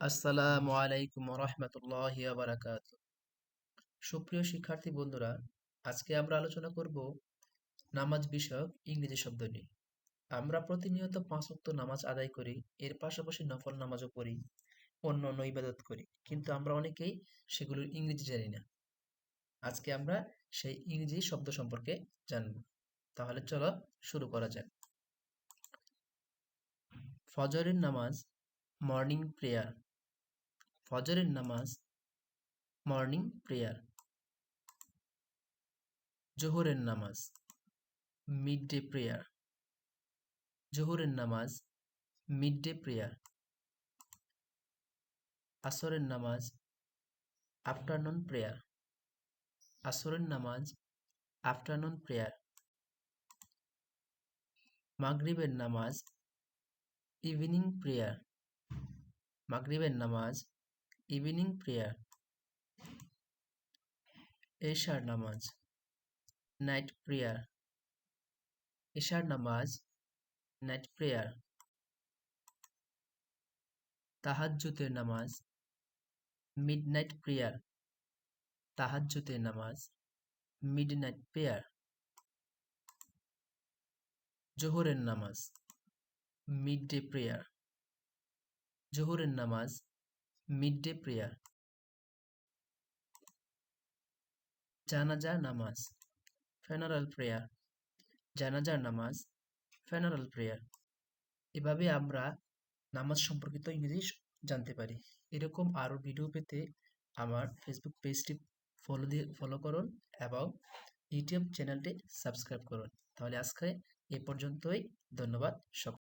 আসসালামু আলাইকুম রহমতুল্লাহি ওয়া বারাকাতুহু। সুপ্রিয় শিক্ষার্থী বন্ধুরা, আজকে আমরা আলোচনা করব নামাজ বিষয়ক ইংরেজি শব্দ নিয়ে। আমরা প্রতিনিয়ত ৫ ওয়াক্ত নামাজ আদায় করি, এর পাশাপাশি নফল নামাজও পড়ি, অন্যান্য ইবাদত করি, কিন্তু আমরা অনেকেই সেগুলোর ইংরেজি জানি না। আজকে আমরা সেই ইংরেজি শব্দ সম্পর্কে জানব। তাহলে চলো শুরু করা যাক। ফজরের নামাজ, মর্নিং প্রেয়ার। ফজরের নামাজ, মর্নিং প্রেয়ার। জোহরের নামাজ, মিড ডে প্রেয়ার। জোহরের নামাজ, মিড ডে প্রেয়ার। আসরের নামাজ, আফটারনুন প্রেয়ার। আসরের নামাজ, আফটারনুন প্রেয়ার। মাগরিবের নামাজ, ইভিনিং প্রেয়ার। মাগরিবের নামাজ, ইভিনিং প্রেয়ার। এশার নামাজ, নাইট প্রেয়ার। এশার নামাজ, নাইট প্রেয়ার। তাহাজ্জুদের নামাজ, মিডনাইট প্রেয়ার। তাহাজ্জুদের নামাজ, মিডনাইট প্রেয়ার। জোহরের নামাজ, মিড ডে প্রেয়ার। জোহরের নামাজ, মিড ডে প্রেয়ার। জানাজার নামাজ, ফেনারাল প্রেয়ার। জানাজার নামাজ, ফেনারাল প্রেয়ার। এভাবে আমরা নামাজ সম্পর্কিত ইংরেজি জানতে পারি। এরকম আরো ভিডিও পেতে আমার ফেসবুক পেজটি ফলো করুন এবং ইউটিউব চ্যানেলটি সাবস্ক্রাইব করুন। তাহলে আজকে এ পর্যন্তই। ধন্যবাদ সকলকে।